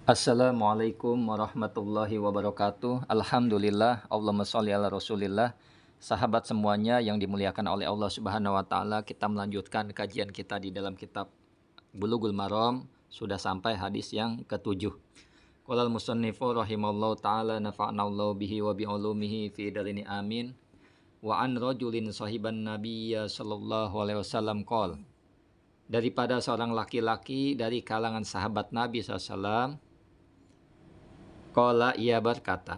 Assalamualaikum warahmatullahi wabarakatuh. Alhamdulillah, Allahumma sholli ala Rasulillah. Sahabat semuanya yang dimuliakan oleh Allah Subhanahu wa taala, kita melanjutkan kajian kita di dalam kitab Bulughul Maram, sudah sampai hadis yang ke-7. Qala al-musannifu rahimallahu taala nafa'nallahu bihi wa bi ulumihi fi darini amin. Wa an rajulin sahiban nabiyya sallallahu alaihi wasallam qala, daripada seorang laki-laki dari kalangan sahabat Nabi SAW, qala, ia berkata,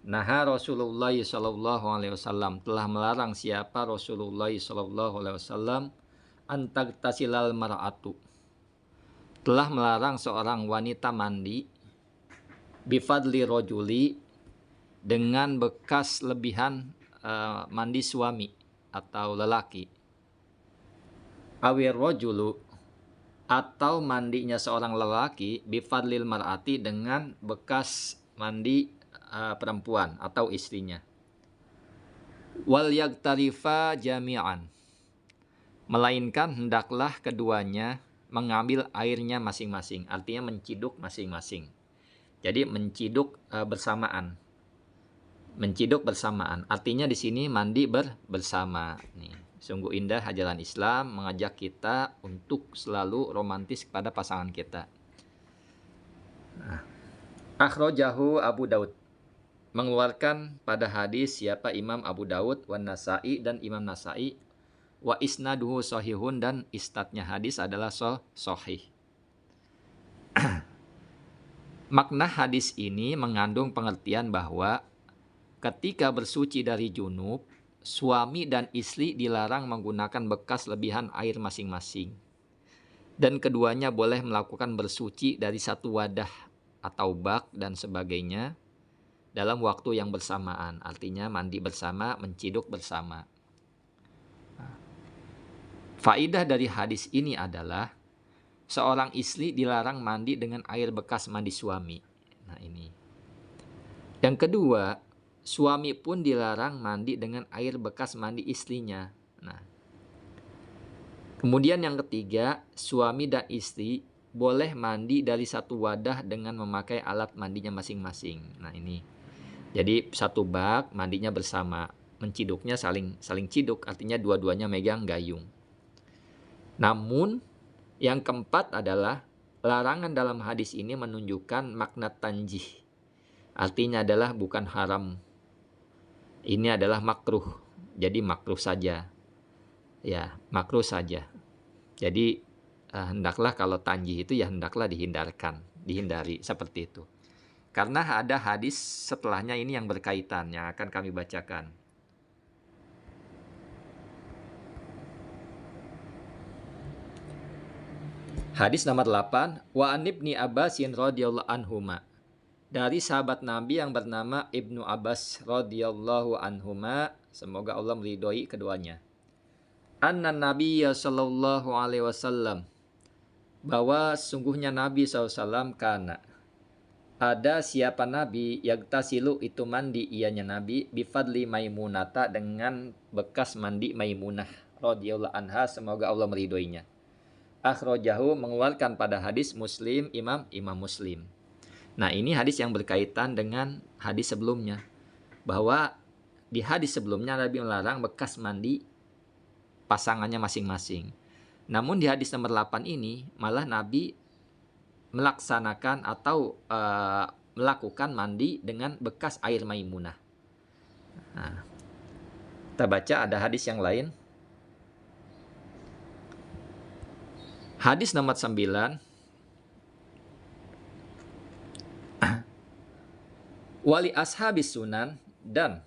naha Rasulullah sallallahu alaihi wasallam, telah melarang siapa Rasulullah sallallahu alaihi wasallam, antagtasilal mar'atu, telah melarang seorang wanita mandi, bifadli rojuli, dengan bekas lebihan mandi suami atau lelaki, awir rojulu, atau mandinya seorang lelaki, bifadlil mar'ati, dengan bekas mandi perempuan atau istrinya. Wal yagtarifa jami'an, melainkan hendaklah keduanya mengambil airnya masing-masing, artinya menciduk masing-masing. Jadi menciduk bersamaan. Menciduk bersamaan, artinya di sini mandi bersama. Nih. Sungguh indah ajaran Islam mengajak kita untuk selalu romantis kepada pasangan kita. Akhrajahu Abu Daud, mengeluarkan pada hadis siapa Imam Abu Daud, wan Nasa'i, dan Imam Nasa'i, wa isnaduhu sahihun, dan isnadnya hadis adalah sahih. Makna hadis ini mengandung pengertian bahwa ketika bersuci dari junub, suami dan istri dilarang menggunakan bekas lebihan air masing-masing. Dan keduanya boleh melakukan bersuci dari satu wadah atau bak dan sebagainya dalam waktu yang bersamaan. Artinya mandi bersama, menciduk bersama. Faidah dari hadis ini adalah seorang istri dilarang mandi dengan air bekas mandi suami. Nah ini. Yang kedua, suami pun dilarang mandi dengan air bekas mandi istrinya. Nah, kemudian yang ketiga, suami dan istri boleh mandi dari satu wadah dengan memakai alat mandinya masing-masing. Nah ini, jadi satu bak mandinya bersama, menciduknya saling ciduk, artinya dua-duanya megang gayung. Namun yang keempat adalah larangan dalam hadis ini menunjukkan makna tanjih. Artinya adalah bukan haram. Ini adalah makruh, jadi makruh saja. Ya, makruh saja. Jadi hendaklah kalau tanjih itu ya hendaklah dihindari seperti itu. Karena ada hadis setelahnya ini yang berkaitan, yang akan kami bacakan. Hadis nomor 8, wa an ibni Abbasin radhiyallahu anhuma, dari sahabat Nabi yang bernama Ibnu Abbas radhiyallahu anhuma, semoga Allah meridhoi keduanya. Anna Nabiyya sallallahu alaihi wasallam, bahwa sungguhnya Nabi SAW kana, ada siapa Nabi, yagtasilu itu mandi ianya Nabi, bifadli Maimunata, dengan bekas mandi Maimunah radhiyallahu anha, semoga Allah meridhoinya. Akhrajahu, mengeluarkan pada hadis Muslim, Imam Muslim. Nah ini hadis yang berkaitan dengan hadis sebelumnya. Bahwa di hadis sebelumnya Nabi melarang bekas mandi pasangannya masing-masing. Namun di hadis nomor 8 ini malah Nabi melaksanakan atau melakukan mandi dengan bekas air Maimunah. Nah, kita baca ada hadis yang lain. Hadis nomor 9. Wali ashabis sunan, dan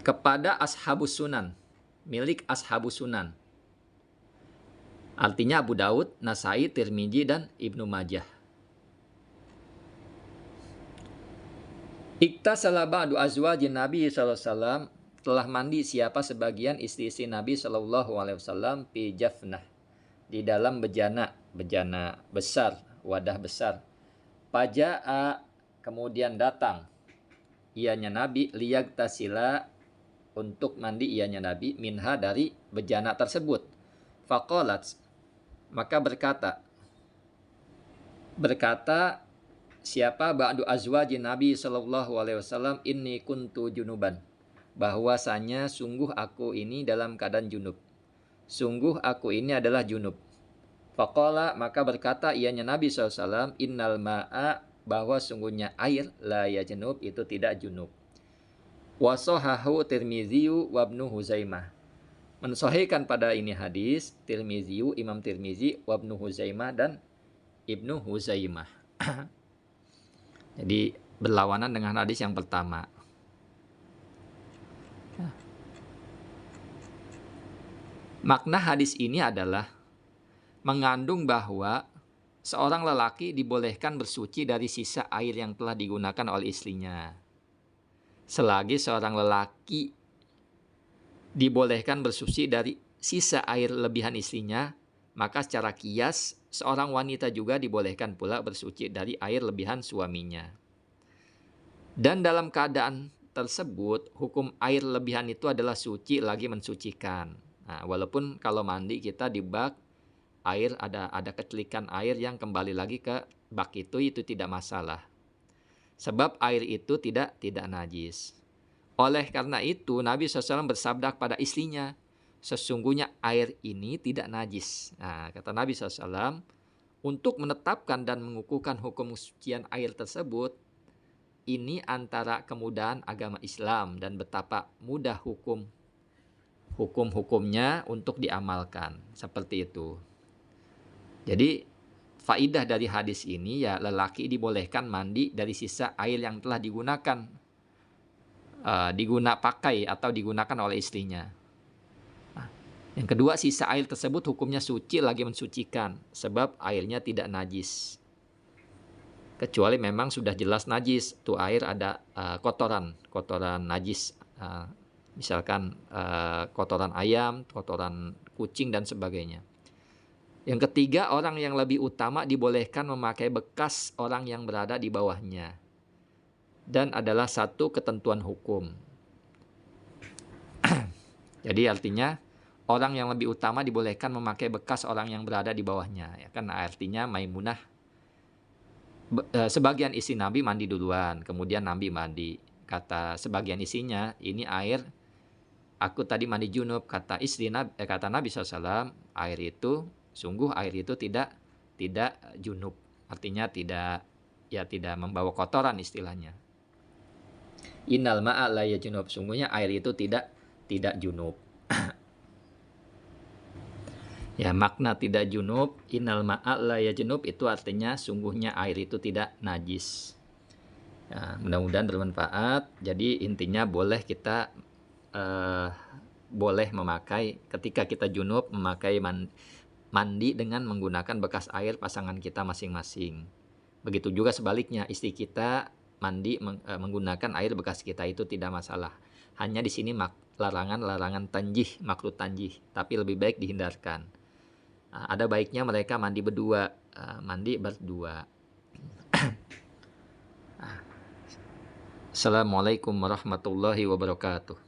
kepada ashabus sunan, milik ashabus sunan, artinya Abu Daud, Nasai, Tirmidzi, dan Ibnu Majah. Iktasala ba'du azwajin Nabi sallallahu alaihi wasallam, telah mandi siapa sebagian istri-istri Nabi sallallahu alaihi wasallam, fi jafnah, di dalam bejana besar, wadah besar. Paja'a, kemudian datang ianya Nabi, liyagtasila, untuk mandi ianya Nabi, minha, dari bejana tersebut. Faqalat, maka berkata siapa ba'du azwajin Nabi sallallahu alaihi wasallam, inni kuntu junuban, bahwasanya sungguh aku ini dalam keadaan junub. Sungguh aku ini adalah junub. Faqala, maka berkata ianya Nabi SAW, innal ma'a, bahwa sungguhnya air, la ya junub, itu tidak junub. Wasohahu Tirmiziyu wa Ibnu Huzaimah. Mensahihkan pada ini hadis Tirmiziyu, Imam Tirmizi, wa Ibnu Huzaimah, dan Ibnu Huzaimah. Jadi berlawanan dengan hadis yang pertama. Makna hadis ini adalah mengandung bahwa seorang lelaki dibolehkan bersuci dari sisa air yang telah digunakan oleh istrinya. Selagi seorang lelaki dibolehkan bersuci dari sisa air lebihan istrinya, maka secara kias seorang wanita juga dibolehkan pula bersuci dari air lebihan suaminya. Dan dalam keadaan tersebut, hukum air lebihan itu adalah suci lagi mensucikan. Nah, walaupun kalau mandi kita di bak air ada kecelikan air yang kembali lagi ke bak itu tidak masalah. Sebab air itu tidak najis. Oleh karena itu Nabi SAW bersabda kepada istrinya, sesungguhnya air ini tidak najis. Nah, kata Nabi SAW, untuk menetapkan dan mengukuhkan hukum kesucian air tersebut, ini antara kemudahan agama Islam dan betapa mudah hukum-hukumnya untuk diamalkan. Seperti itu. Jadi faidah dari hadis ini ya, lelaki dibolehkan mandi dari sisa air yang telah digunakan pakai atau digunakan oleh istrinya. Nah, yang kedua, sisa air tersebut hukumnya suci lagi mensucikan sebab airnya tidak najis. Kecuali memang sudah jelas najis, tuh air ada kotoran najis, misalkan kotoran ayam, kotoran kucing dan sebagainya. Yang ketiga, orang yang lebih utama dibolehkan memakai bekas orang yang berada di bawahnya. Dan adalah satu ketentuan hukum. Jadi artinya orang yang lebih utama dibolehkan memakai bekas orang yang berada di bawahnya. Ya kan, artinya Maimunah, sebagian istri Nabi mandi duluan, kemudian Nabi mandi. Kata sebagian isinya, ini air, aku tadi mandi junub. Kata Nabi SAW, sungguh air itu tidak junub, artinya tidak membawa kotoran istilahnya. Innal ma'a la ya junub, sungguhnya air itu tidak junub. Ya, makna tidak junub, innal ma'a la ya junub, itu artinya sungguhnya air itu tidak najis. Ya, mudah-mudahan bermanfaat. Jadi intinya boleh kita boleh memakai ketika kita junub, memakai mandi dengan menggunakan bekas air pasangan kita masing-masing. Begitu juga sebaliknya, istri kita mandi menggunakan air bekas kita, itu tidak masalah. Hanya di sini larangan tanjih, makruh tanjih, tapi lebih baik dihindarkan. Ada baiknya mereka mandi berdua. Assalamualaikum warahmatullahi wabarakatuh.